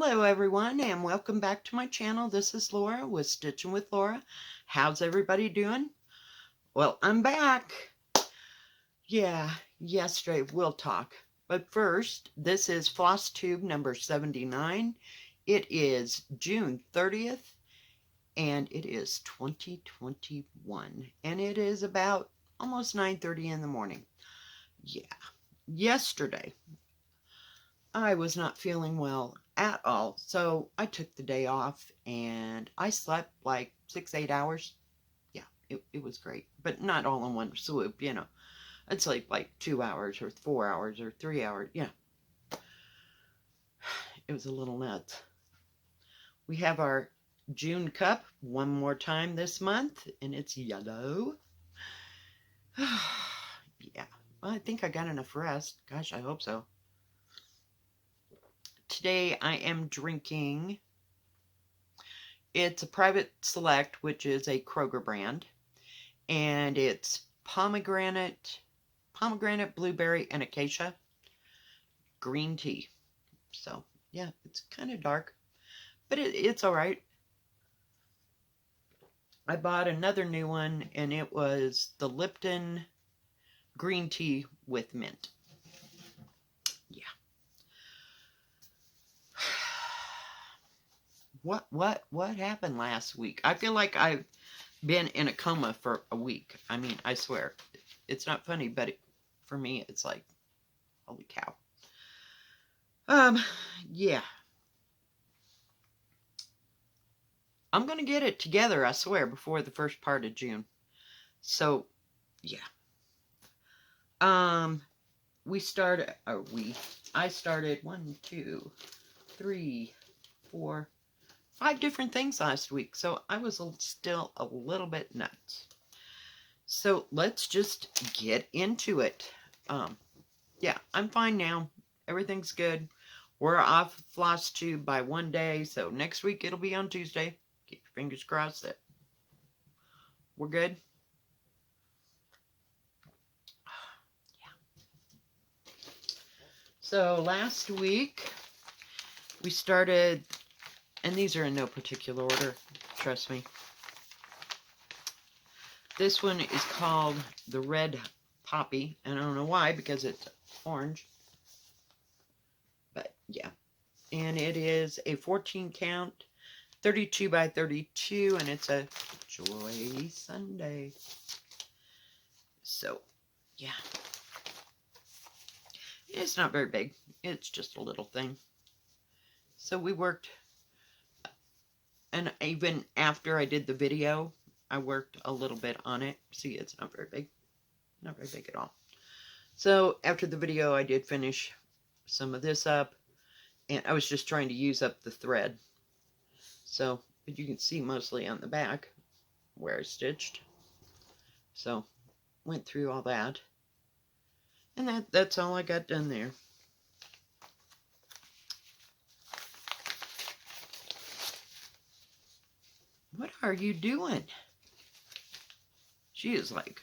Hello everyone and welcome back to my channel. This is Laura with Stitching with Laura. How's everybody doing? Well, I'm back. Yeah, yesterday we'll talk. But first, this is Floss Tube number 79. It is June 30th and it is 2021 and it is about almost 9:30 in the morning. Yeah, yesterday I was not feeling well at all. So I took the day off and I slept like 6-8 hours. Yeah, it was great. But not all in one swoop, you know. I'd sleep like 2 hours or 4 hours or 3 hours. Yeah. It was a little nuts. We have our June cup one more time this month and it's yellow. Yeah. Well, I think I got enough rest. Gosh, I hope so. Today I am drinking, it's a Private Select, which is a Kroger brand, and it's pomegranate, blueberry, and acacia green tea. So, yeah, it's kind of dark, but it's all right. I bought another new one, and it was the Lipton green tea with mint. Yeah. What happened last week? I feel like I've been in a coma for a week. I mean, I swear. It's not funny, but for me, it's like, holy cow. Yeah. I'm going to get it together, I swear, before the first part of June. So, yeah. I started 1, 2, 3, 4, 5 different things last week. So I was still a little bit nuts. So let's just get into it. Yeah, I'm fine now. Everything's good. We're off Floss Tube by 1 day. So next week it'll be on Tuesday. Keep your fingers crossed that we're good. Yeah. So last week we started, and these are in no particular order, trust me. This one is called the Red Poppy, and I don't know why, because it's orange. But yeah, and it is a 14 count, 32 by 32, and it's a Joy Sunday. So, yeah. It's not very big. It's just a little thing. So we worked, and even after I did the video, I worked a little bit on it. See, it's not very big. Not very big at all. So after the video, I did finish some of this up, and I was just trying to use up the thread. So, but you can see mostly on the back where I stitched. So, went through all that. And that's all I got done there. What are you doing? She is like,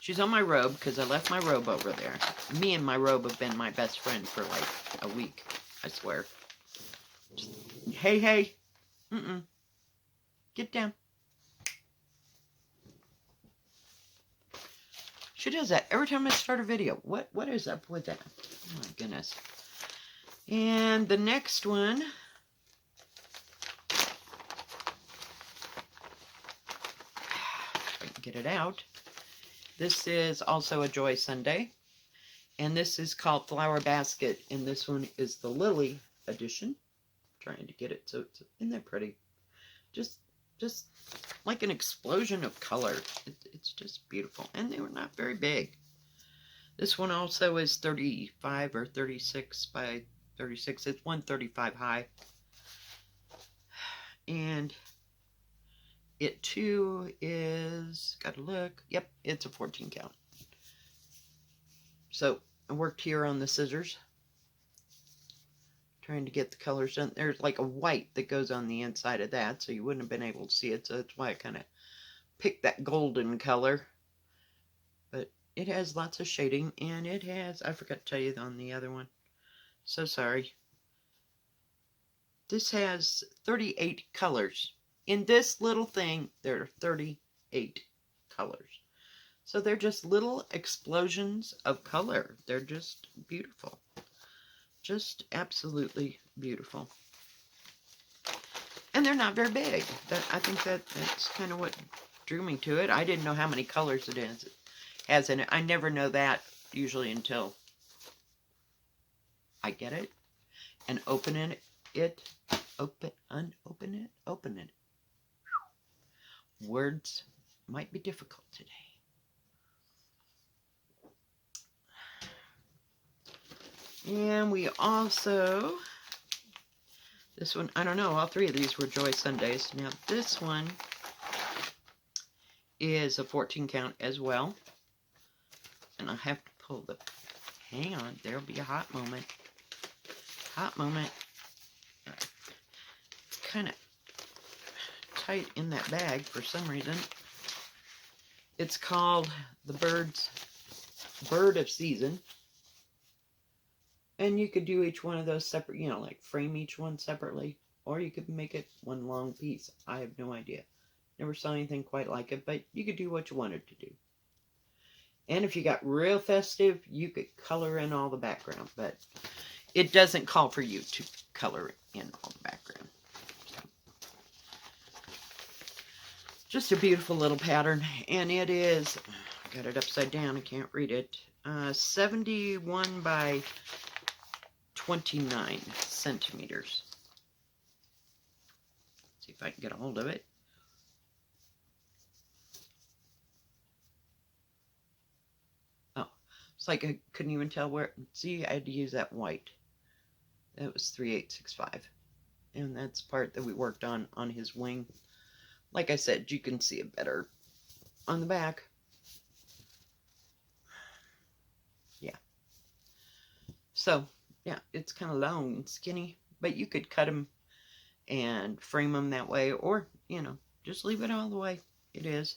she's on my robe because I left my robe over there. Me and my robe have been my best friend for like a week, I swear. Just, hey. Get down. She does that every time I start a video. What is up with that? Oh my goodness. And the next one, if I can get it out. This is also a Joy Sunday. And this is called Flower Basket. And this one is the Lily edition. I'm trying to get it so it's, isn't that pretty? Just like an explosion of color. It's just beautiful. And they were not very big. This one also is 35 or 36 by 36. It's 135 high. And it too is, gotta look, yep, it's a 14 count. So I worked here on the scissors, trying to get the colors done. There's like a white that goes on the inside of that, so you wouldn't have been able to see it. So that's why I kind of picked that golden color. But it has lots of shading, and it has, I forgot to tell you on the other one. So sorry. This has 38 colors. In this little thing, there are 38 colors. So they're just little explosions of color. They're just beautiful. Just absolutely beautiful. And they're not very big. I think that's kind of what drew me to it. I didn't know how many colors it has in it. I never know that usually until I get it and open it. Open it. Words might be difficult today. And we also, this one, I don't know, all three of these were Joy Sundays. Now this one is a 14 count as well. And I have to pull the, hang on, there'll be a hot moment. Hot moment. It's kind of tight in that bag for some reason. It's called the Bird of Season. And you could do each one of those separate, you know, like frame each one separately. Or you could make it one long piece. I have no idea. Never saw anything quite like it, but you could do what you wanted to do. And if you got real festive, you could color in all the background. But it doesn't call for you to color in all the background. So, just a beautiful little pattern. And it is, I got it upside down, I can't read it. 71 by 29 centimeters. See if I can get a hold of it. Oh, it's like I couldn't even tell where. See, I had to use that white. That was 3865. And that's part that we worked on his wing. Like I said, you can see it better on the back. Yeah. So, yeah, it's kind of long and skinny, but you could cut them and frame them that way, or, you know, just leave it all the way it is.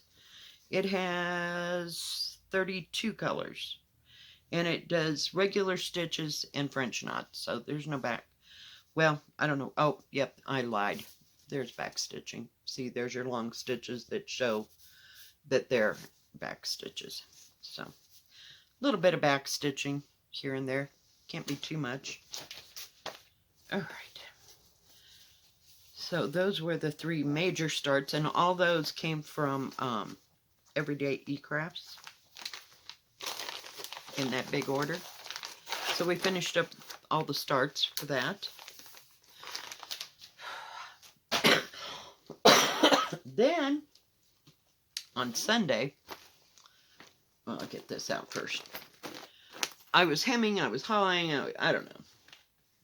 It has 32 colors, and it does regular stitches and French knots, so there's no back. Well, I don't know. Oh, yep, I lied. There's back stitching. See, there's your long stitches that show that they're back stitches. So, a little bit of back stitching here and there. Can't be too much. All right. So those were the three major starts, and all those came from Everyday eCrafts in that big order. So we finished up all the starts for that. Then, on Sunday, well, I'll get this out first. I was hemming, I was hawing, I don't know.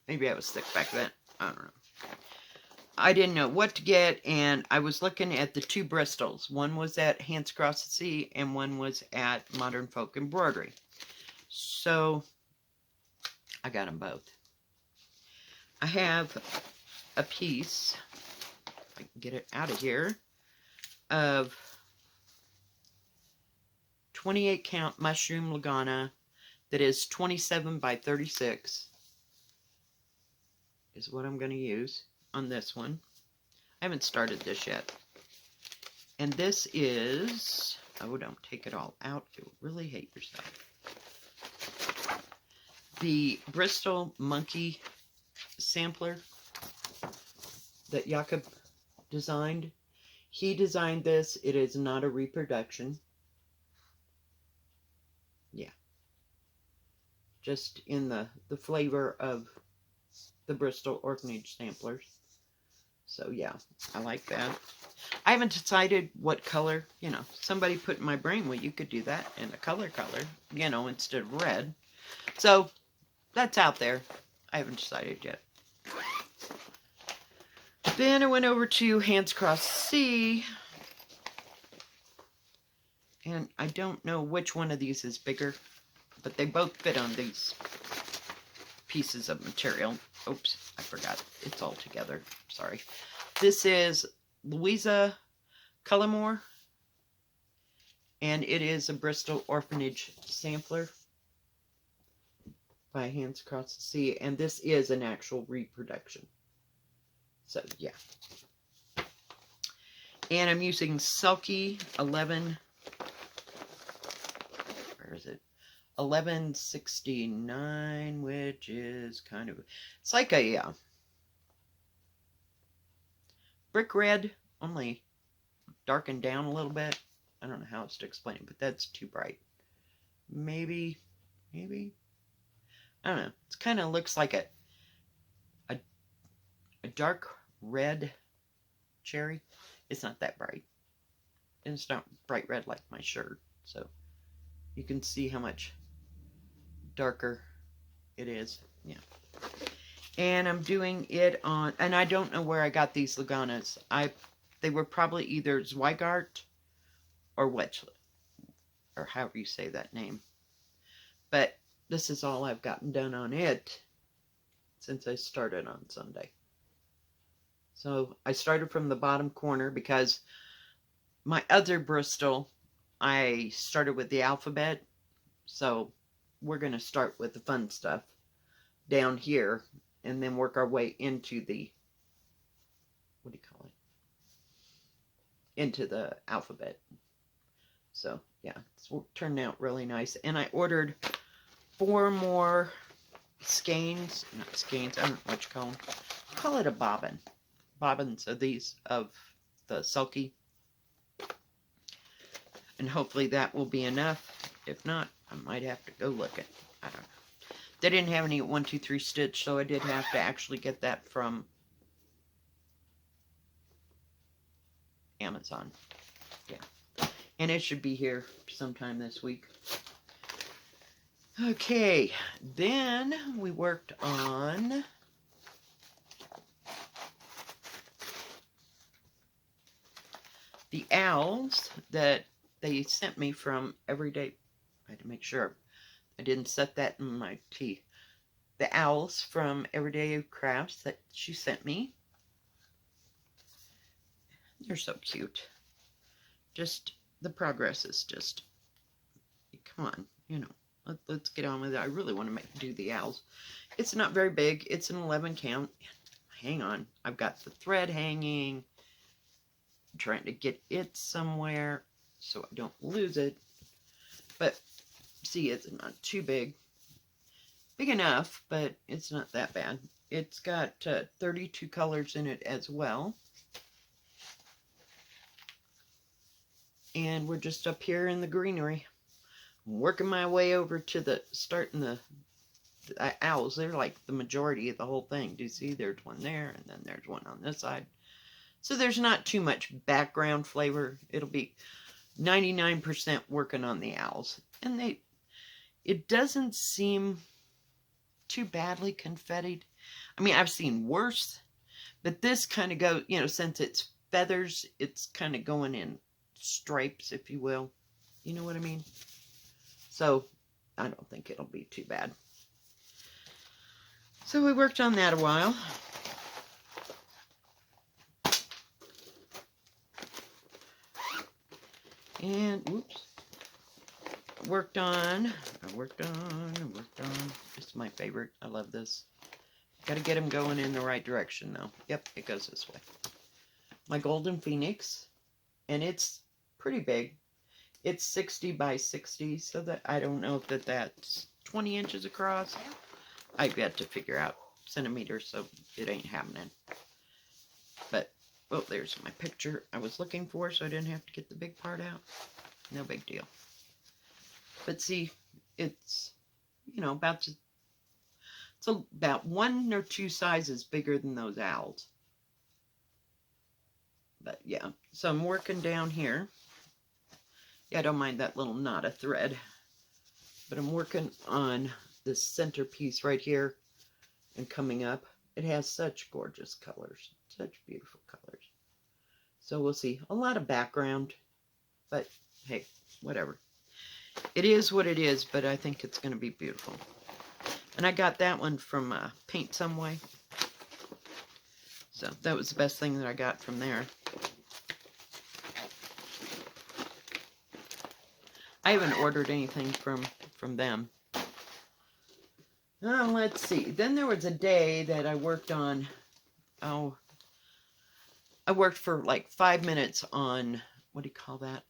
Maybe I was thick back then. I don't know. I didn't know what to get, and I was looking at the two Bristols. One was at Hands Across the Sea, and one was at Modern Folk Embroidery. So, I got them both. I have a piece, if I can get it out of here, of 28 count mushroom Lagana that is 27 by 36 is what I'm going to use on this one. I haven't started this yet. And this is, oh, don't take it all out. You'll really hate yourself. The Bristol Monkey sampler that Jakob designed. He designed this. It is not a reproduction. Yeah. Just in the flavor of the Bristol Orphanage samplers. So yeah, I like that. I haven't decided what color, you know, somebody put in my brain, well, you could do that in a color, you know, instead of red. So that's out there. I haven't decided yet. Then I went over to Hands Across the Sea. And I don't know which one of these is bigger, but they both fit on these pieces of material. Oops, I forgot. It's all together. Sorry. This is Louisa Cullimore, and it is a Bristol Orphanage sampler by Hands Across the Sea, and this is an actual reproduction. So, yeah. And I'm using Sulky 11, where is it? 1169, which is kind of, it's like a brick red, only darkened down a little bit. I don't know how else to explain it, but that's too bright. Maybe, I don't know. It kind of looks like a dark red cherry. It's not that bright. And it's not bright red like my shirt. So you can see how much darker it is. Yeah. And I'm doing it on, and I don't know where I got these Laganas. They were probably either Zweigart or Wetchley, or however you say that name. But this is all I've gotten done on it since I started on Sunday. So I started from the bottom corner because my other Bristol, I started with the alphabet. So we're going to start with the fun stuff down here and then work our way into the, what do you call it? Into the alphabet. So yeah, it's turned out really nice. And I ordered 4 more skeins, not skeins, I don't know what you call them. I call it a bobbin. Bobbins of these, of the Sulky. And hopefully that will be enough. If not, I might have to go look at, I don't know. They didn't have any 1, 2, 3 stitch, so I did have to actually get that from Amazon. Yeah. And it should be here sometime this week. Okay, then we worked on the owls that they sent me from Everyday. I had to make sure I didn't set that in my tea. The owls from Everyday Crafts that she sent me. They're so cute. Just, the progress is just, come on, you know, let's get on with it. I really want to do the owls. It's not very big. It's an 11 count. Hang on. I've got the thread hanging. I'm trying to get it somewhere so I don't lose it. But see, it's not too big. Big enough, but it's not that bad. It's got 32 colors in it as well. And we're just up here in the greenery. I'm working my way over to the, starting the owls. They're like the majority of the whole thing. Do you see? There's one there, and then there's one on this side. So there's not too much background flavor. It'll be 99% working on the owls. And it doesn't seem too badly confettied. I mean, I've seen worse, but this kind of goes, you know, since it's feathers, it's kind of going in stripes, if you will. You know what I mean? So I don't think it'll be too bad. So we worked on that a while. And, whoops. I worked on. This is my favorite. I love this. Got to get them going in the right direction, though. Yep, it goes this way. My Golden Phoenix. And it's pretty big. It's 60 by 60, so that I don't know if that's 20 inches across. I've got to figure out centimeters, so it ain't happening. But, well, there's my picture I was looking for, so I didn't have to get the big part out. No big deal. But see, it's, you know, it's about 1 or 2 sizes bigger than those owls. But yeah, so I'm working down here. Yeah, I don't mind that little knot of thread. But I'm working on this centerpiece right here and coming up. It has such gorgeous colors. Such beautiful colors. So we'll see. A lot of background. But hey, whatever. It is what it is, but I think it's going to be beautiful. And I got that one from Paint Some Way. So that was the best thing that I got from there. I haven't ordered anything from them. Let's see. Then there was a day that I worked on, I worked for like 5 minutes on, what do you call that?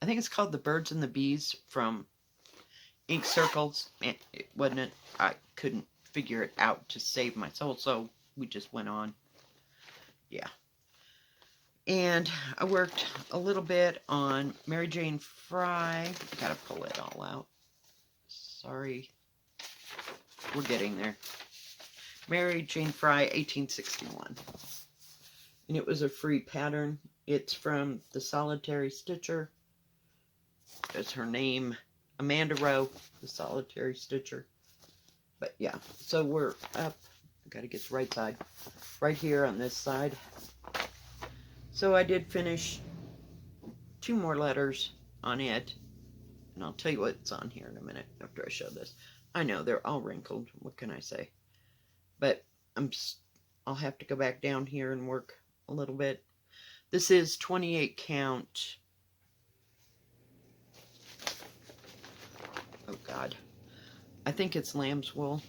I think it's called The Birds and the Bees from Ink Circles. And it wasn't it? I couldn't figure it out to save my soul, so we just went on. Yeah. And I worked a little bit on Mary Jane Fry. Gotta pull it all out. Sorry. We're getting there. Mary Jane Fry, 1861. And it was a free pattern. It's from the Solitary Stitcher. That's her name. Amanda Rowe, the Solitary Stitcher. But yeah, so we're up. I gotta get the right side. Right here on this side. So I did finish 2 more letters on it. And I'll tell you what's on here in a minute after I show this. I know, they're all wrinkled. What can I say? But I'll have to go back down here and work a little bit. This is 28 count. Oh God. I think it's lamb's wool.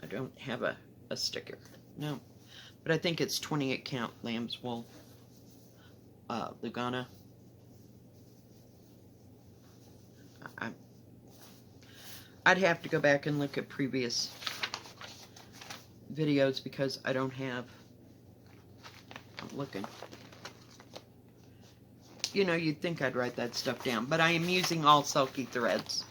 I don't have a sticker. No. But I think it's 28 count lamb's wool. Lugana. I'd have to go back and look at previous videos because I don't have. I'm looking. You know, you'd think I'd write that stuff down, but I am using all sulky threads.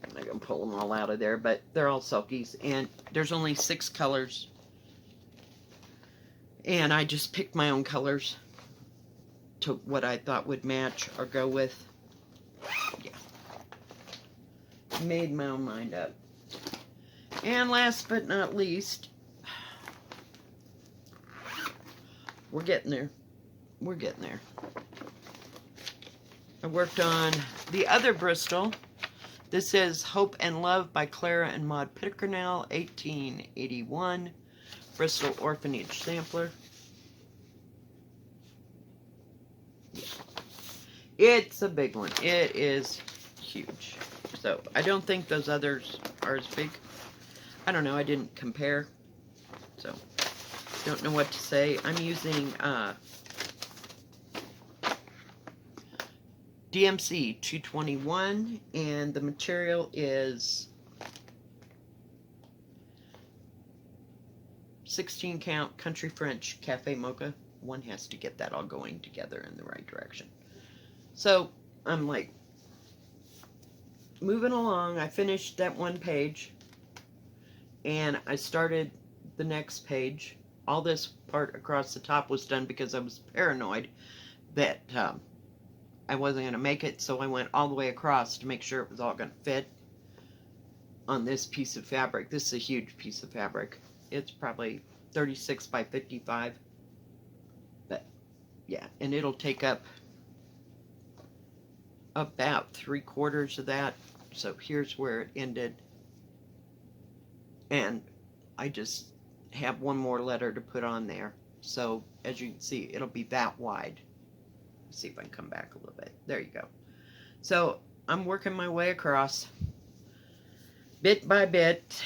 I'm not going to pull them all out of there, but they're all sulkies, and there's only 6 colors. And I just picked my own colors to what I thought would match or go with. Yeah. Made my own mind up. And last but not least, we're getting there. We're getting there. I worked on the other Bristol. This is Hope and Love by Clara and Maud Pickernell, 1881. Bristol Orphanage Sampler. Yeah. It's a big one. It is huge. So, I don't think those others are as big. I don't know. I didn't compare. So, don't know what to say. I'm using DMC 221, and the material is 16 count Country French Cafe Mocha. One has to get that all going together in the right direction. So, I'm like moving along. I finished that one page, and I started the next page. All this part across the top was done because I was paranoid that I wasn't going to make it, so I went all the way across to make sure it was all going to fit on this piece of fabric. This is a huge piece of fabric. It's probably 36 by 55. But, yeah, and it'll take up about 3/4 of that. So here's where it ended. And I just have one more letter to put on there. So, as you can see, it'll be that wide. Let's see if I can come back a little bit. There you go. So, I'm working my way across. Bit by bit.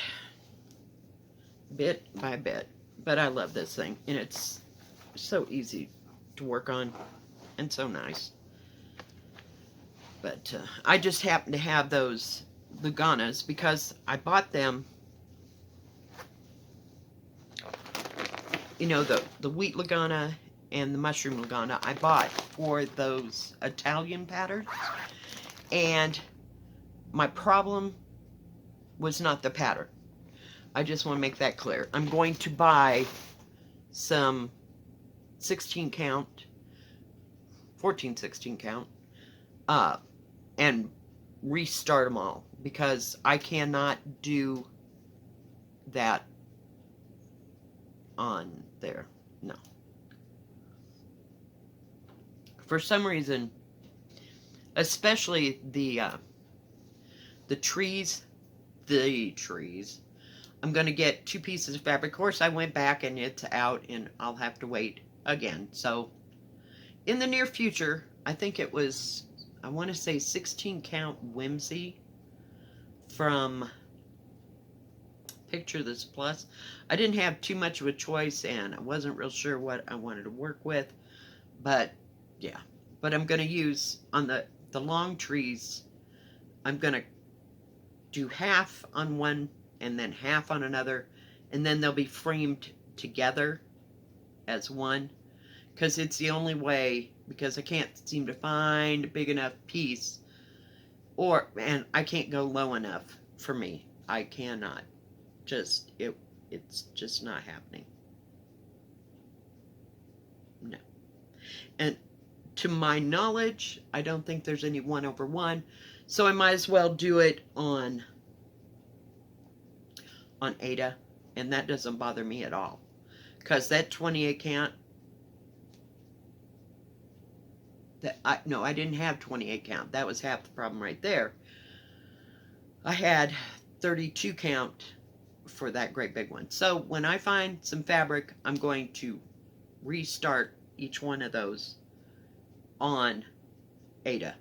Bit by bit. But I love this thing. And it's so easy to work on. And so nice. But I just happen to have those Luganas because I bought them. You know, the wheat Lugana and the mushroom Lugana I bought for those Italian patterns. And my problem was not the pattern. I just want to make that clear. I'm going to buy some 16 count, 14/16 count, and restart them all. Because I cannot do that on there. No. For some reason, especially the trees, I'm going to get 2 pieces of fabric. Of course, I went back and it's out and I'll have to wait again. So, in the near future, I think it was, I want to say 16 count Whimsy from picture this plus. I didn't have too much of a choice, and I wasn't real sure what I wanted to work with, but yeah. But I'm going to use, on the long trees, I'm going to do half on one and then half on another, and then they'll be framed together as one, because it's the only way, because I can't seem to find a big enough piece, and I can't go low enough for me. I cannot. It's just not happening. No. And to my knowledge, I don't think there's any 1/1, so I might as well do it on Ada, and that doesn't bother me at all, because that 28 count, no, I didn't have 28 count. That was half the problem right there. I had 32 count for that great big one. So when I find some fabric, I'm going to restart each one of those on Ada,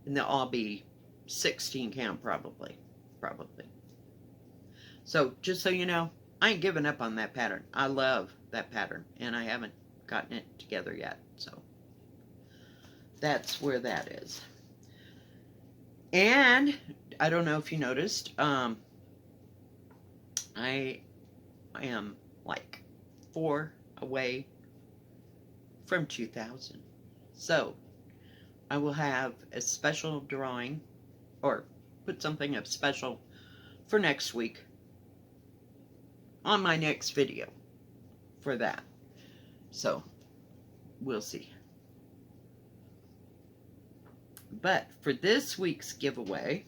and they'll all be 16 count probably. So just so you know, I ain't giving up on that pattern. I love that pattern, and I haven't gotten it together yet. So that's where that is. And I don't know if you noticed, I am like 4 away from 2,000. So I will have a special drawing, or put something up special for next week on my next video for that. So we'll see. But for this week's giveaway,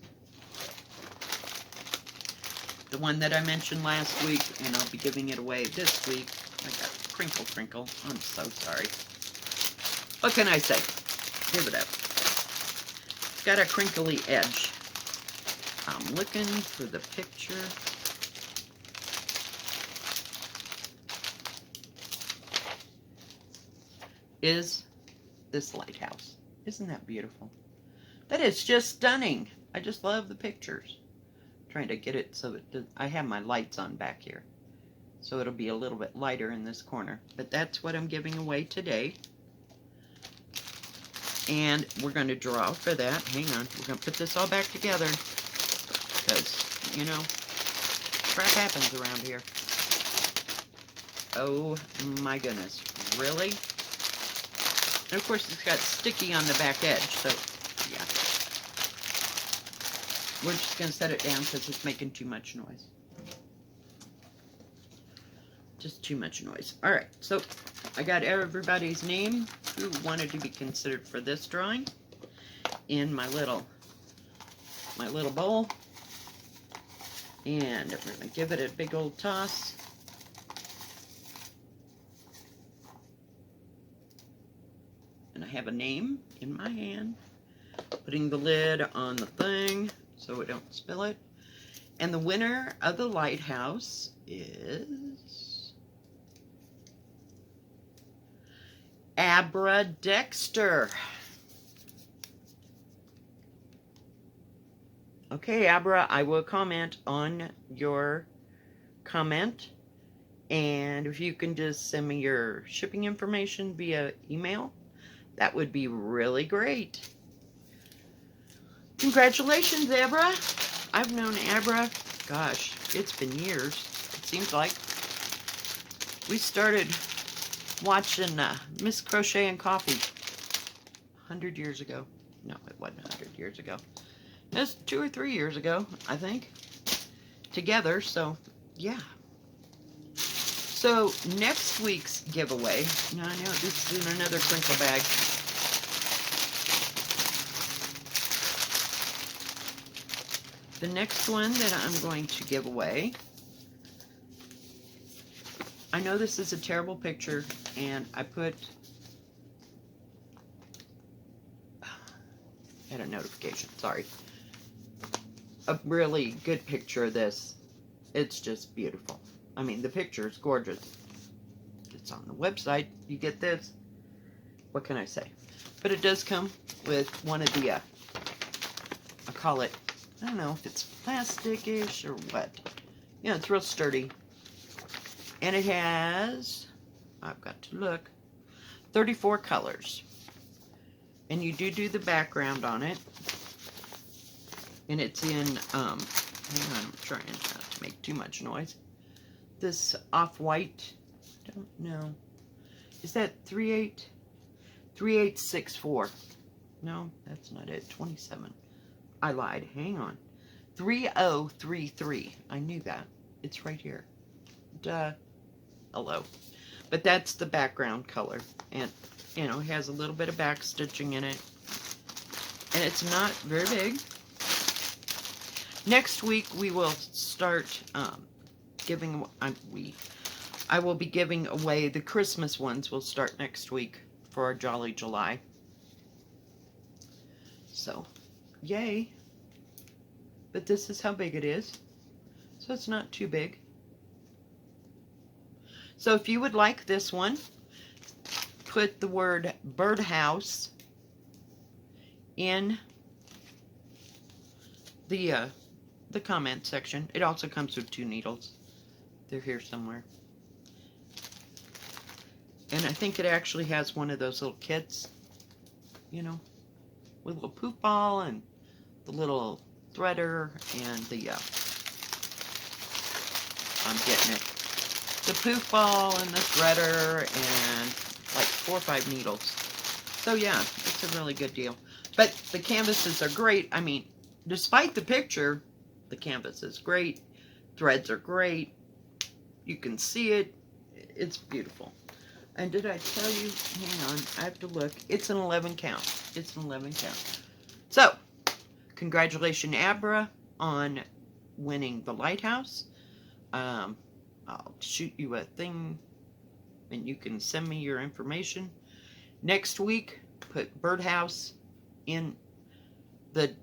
the one that I mentioned last week, and I'll be giving it away this week. I got crinkle. I'm so sorry. What can I say? Give it up. It's got a crinkly edge. I'm looking for the picture. Is this lighthouse. Isn't that beautiful? That is just stunning. I just love the pictures. I'm trying to get it so that I have my lights on back here, so it'll be a little bit lighter in this corner. But that's what I'm giving away today. And we're going to draw for that. Hang on. We're going to put this all back together, because, you know, crap happens around here. Oh my goodness. Really? And of course it's got sticky on the back edge, so yeah. We're just going to set it down because it's making too much noise. Just too much noise. Alright, so I got everybody's name who wanted to be considered for this drawing in my little bowl. And we're going to give it a big old toss. And I have a name in my hand. Putting the lid on the thing so we don't spill it. And the winner of the lighthouse is Abra Dexter. Okay, Abra, I will comment on your comment. And if you can just send me your shipping information via email, that would be really great. Congratulations, Abra. I've known Abra, gosh, it's been years. It seems like. We started watching Miss Crochet and Coffee 100 years ago. No, it wasn't 100 years ago. It was 2 or 3 years ago, I think, together. So, yeah. So, next week's giveaway, now I know this is in another crinkle bag. The next one that I'm going to give away, I know this is a terrible picture, and I had a notification, sorry. A really good picture of this. It's just beautiful. I mean, the picture is gorgeous. It's on the website. You get this. What can I say? But it does come with one of the, I call it, I don't know if it's plastic-ish or what. Yeah, it's real sturdy. And it has, I've got to look, 34 colors. And you do the background on it. And it's in, hang on, I'm trying not to make too much noise. This off-white, I don't know. Is that 3864? No, that's not it. 27. I lied. Hang on. 3033. I knew that. It's right here. Duh. Hello. But that's the background color. And, you know, it has a little bit of back stitching in it. And it's not very big. Next week we will start giving... I will be giving away the Christmas ones. We'll start next week for our Jolly July. So, yay. But this is how big it is. So it's not too big. So if you would like this one, put the word birdhouse in the comment section. It also comes with 2 needles. They're here somewhere. And I think it actually has one of those little kits, you know, with a little poof ball and the little threader and the, I'm getting it, the poof ball and the threader and like 4 or 5 needles. So yeah, it's a really good deal. But the canvases are great. I mean, despite the picture, the canvas is great. Threads are great. You can see it. It's beautiful. And did I tell you? Hang on, I have to look. It's an 11 count. It's an 11 count. So, congratulations, Abra, on winning the lighthouse. I'll shoot you a thing, and you can send me your information. Next week, put birdhouse in the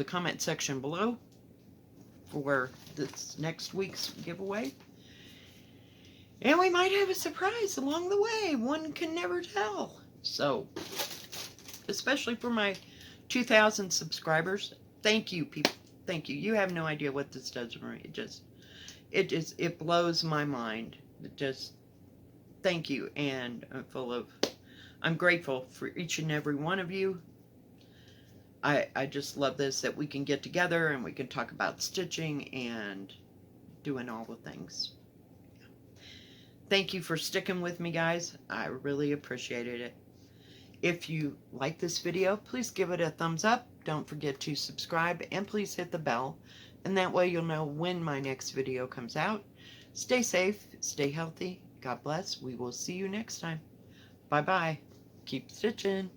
comment section below for this next week's giveaway. And we might have a surprise along the way. One can never tell. So, especially for my 2,000 subscribers, thank you, people. Thank you. You have no idea what this does for me. It blows my mind. Thank you. And I'm grateful for each and every one of you. I just love this, that we can get together and we can talk about stitching and doing all the things. Thank you for sticking with me, guys. I really appreciated it. If you like this video, please give it a thumbs up. Don't forget to subscribe and please hit the bell. And that way you'll know when my next video comes out. Stay safe, stay healthy. God bless. We will see you next time. Bye-bye. Keep stitching.